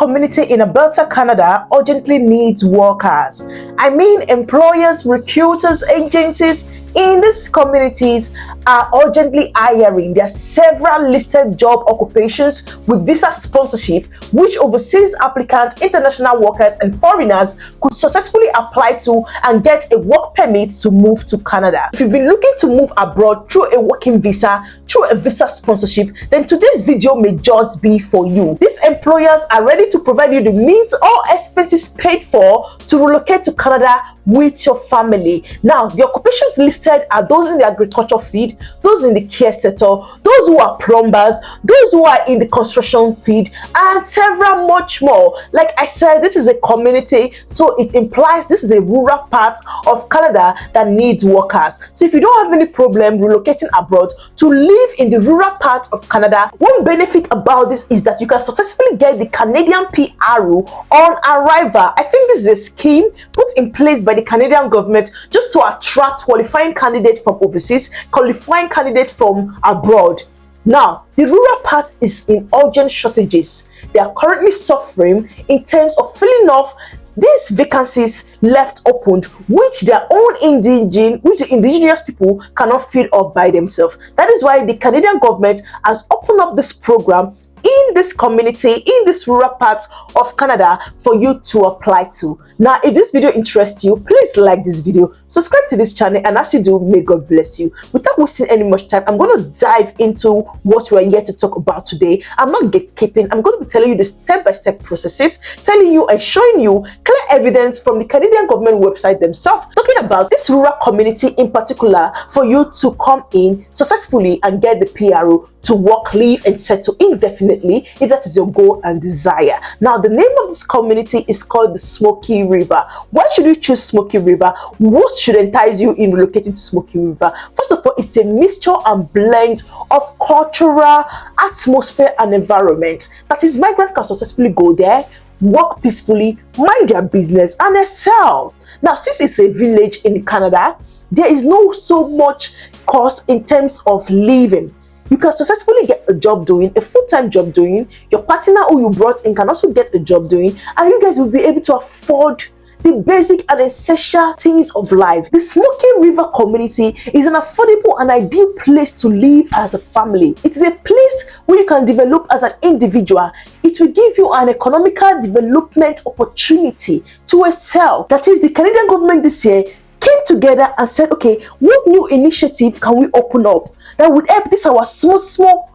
community in Alberta, Canada urgently needs workers. I mean, employers, recruiters, agencies in these communities are urgently hiring. There are several listed job occupations with visa sponsorship which overseas applicants, international workers and foreigners could successfully apply to and get a work permit to move to Canada. If you've been looking to move abroad through a working visa, through a visa sponsorship, then today's video may just be for you. These employers are ready to provide you the means or expenses paid for to relocate to Canada with your family. Now, the occupations listed are those in the agriculture field, those in the care sector, those who are plumbers, those who are in the construction field, and several much more. Like I said, this is a community, so it implies this is a rural part of Canada that needs workers. So if you don't have any problem relocating abroad to live in the rural part of Canada, one benefit about this is that you can successfully get the Canadian PRO on arrival. I think this is a scheme put in place by the Canadian government just to attract qualifying candidates from overseas, qualifying candidates from abroad. Now, the rural part is in urgent shortages. They are currently suffering in terms of filling off these vacancies left opened, which their own indigenous people cannot fill up by themselves. That is why the Canadian government has opened up this program in this community, in this rural part of Canada for you to apply to. Now, if this video interests you, please like this video, subscribe to this channel, and as you do, may God bless you. Without wasting any much time, I'm going to dive into what we are here to talk about today. I'm not gatekeeping. I'm going to be telling you the step-by-step processes, telling you and showing you clear evidence from the Canadian government website themselves, talking about this rural community in particular for you to come in successfully and get the PRO to work, live, and settle indefinitely if that is your goal and desire. Now, the name of this community is called the Smoky River. Why should you choose Smoky River? What should entice you in relocating to Smoky River? First of all, it's a mixture and blend of cultural, atmosphere, and environment. That is, migrants can successfully go there, work peacefully, mind their business, and excel. Now, since it's a village in Canada, there is no so much cost in terms of living. You can successfully get a job doing, a full-time job doing. Your partner who you brought in can also get a job doing, and you guys will be able to afford the basic and essential things of life. The Smoky River community is an affordable and ideal place to live as a family. It is a place where you can develop as an individual. It will give you an economical development opportunity to excel. That is, the Canadian government this year came together and said, okay, what new initiative can we open up that would help this our small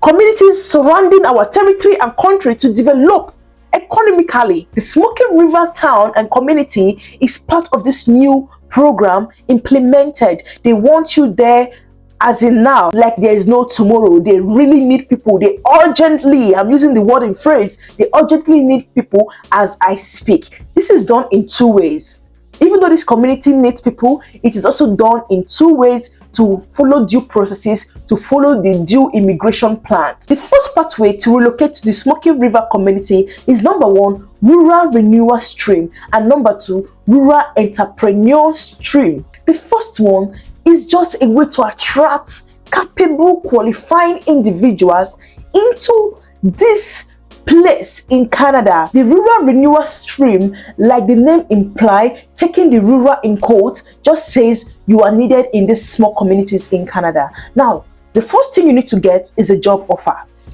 communities surrounding our territory and country to develop economically? The Smoky River town and community is part of this new program implemented. They want you there as in now, like there is no tomorrow. They really need people. They urgently, I'm using the word in phrase, they urgently need people as I speak. This is done in two ways. Even though this community needs people, it is also done in two ways to follow due processes, to follow the due immigration plans. The first pathway to relocate to the Smoky River community is number one, rural renewal stream, and number two, rural entrepreneur stream. The first one is just a way to attract capable, qualifying individuals into this place in Canada. The rural renewal stream, like the name implies, taking the rural in quotes, just says you are needed in these small communities in Canada. Now, the first thing you need to get is a job offer.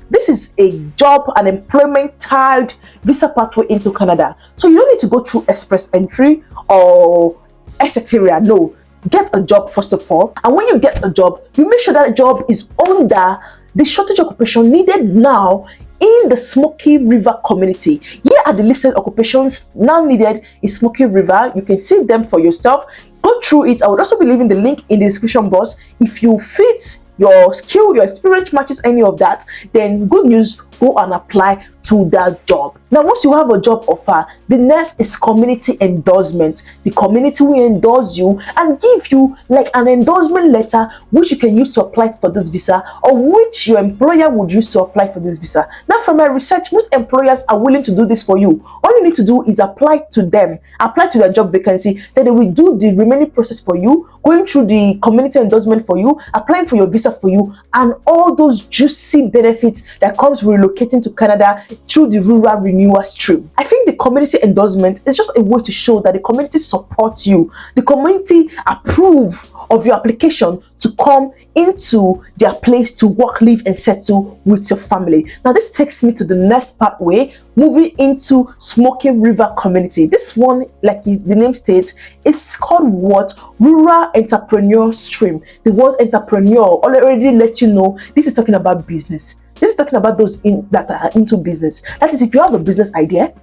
This is a job and employment tiled visa pathway into Canada. So you don't need to go through express entry or etc. No, get a job first of all. And when you get a job, you make sure that job is under the shortage occupation needed now in the Smoky River community. Here are the listed occupations now needed in Smoky River. You can see them for yourself. Go through it. I would also be leaving the link in the description box. If you fit your skill, your experience matches any of that, then good news, go and apply to that job. Now, once you have a job offer, the next is community endorsement. The community will endorse you and give you like an endorsement letter which you can use to apply for this visa, or which your employer would use to apply for this visa. Now, from my research, most employers are willing to do this for you. All you need to do is apply to them, apply to their job vacancy, then they will do the remaining process for you, going through the community endorsement for you, applying for your visa for you, and all those juicy benefits that comes with relocating to Canada through the rural renewal stream. I think the community endorsement is just a way to show that the community supports you. The community approve of your application to come into their place to work, live, and settle with your family. Now, this takes me to the next pathway, moving into Smoky River community. This one, like the name states, is called what? Rural Entrepreneur Stream. The word entrepreneur already let you know this is talking about business. This is talking about those that are into business. That is, if you have a business idea,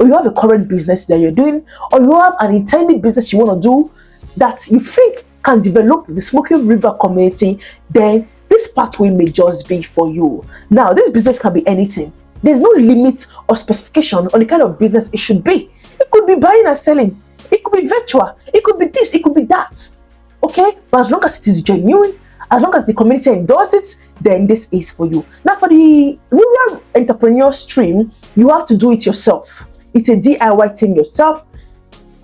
or you have a current business that you're doing, or you have an intended business you want to do that you think can develop the Smoky River community, then this pathway may just be for you. Now, this business can be anything. There's no limit or specification on the kind of business it should be. It could be buying and selling. It could be virtual. It could be this. It could be that. Okay? But as long as it is genuine, as long as the community endorses it, then this is for you. Now, for the rural entrepreneur stream, you have to do it yourself. It's a DIY thing yourself.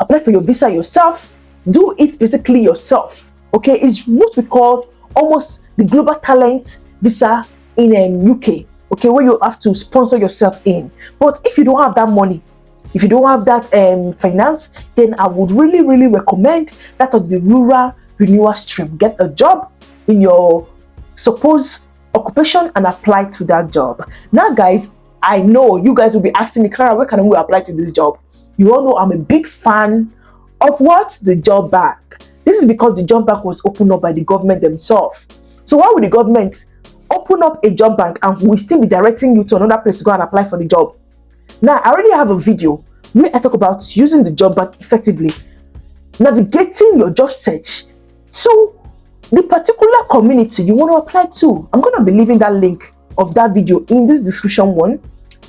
Apply for your visa yourself. Do it basically yourself. Okay? It's what we call almost the global talent visa in UK. Okay, where you have to sponsor yourself in. But if you don't have that money, if you don't have that finance, then I would really recommend that of the rural renewal stream. Get a job in your supposed occupation and apply to that job. Now, guys, I know you guys will be asking me, Clara, where can we apply to this job? You all know I'm a big fan of what? The job bank. This is because the job bank was opened up by the government themselves. So why would the government open up a job bank and we still be directing you to another place to go and apply for the job? Now, I already have a video where I talk about using the job bank effectively, navigating your job search to the particular community you want to apply to. I'm going to be leaving that link of that video in this description one,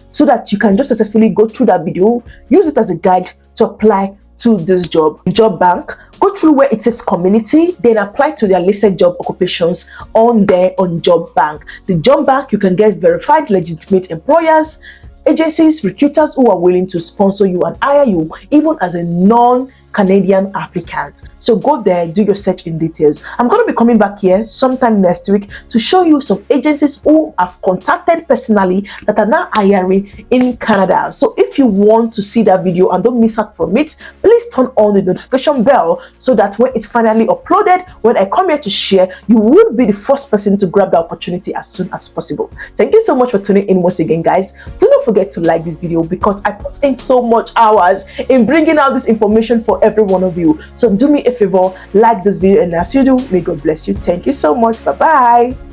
so that you can just successfully go through that video, use it as a guide to apply to this job bank. Go through where it says community, then apply to their listed job occupations on there on job bank. The job bank, you can get verified legitimate employers, agencies, recruiters who are willing to sponsor you and hire you even as a non-Canadian applicant. So go there, do your search in details. I'm going to be coming back here sometime next week to show you some agencies who have contacted personally that are now hiring in Canada. So if you want to see that video and don't miss out from it, please turn on the notification bell so that when it's finally uploaded, when I come here to share, you will be the first person to grab the opportunity as soon as possible. Thank you so much for tuning in once again, guys. Do not forget to like this video because I put in so much hours in bringing out this information for every one of you. So do me a favor, like this video, and as you do, may God bless you. Thank you so much. Bye bye.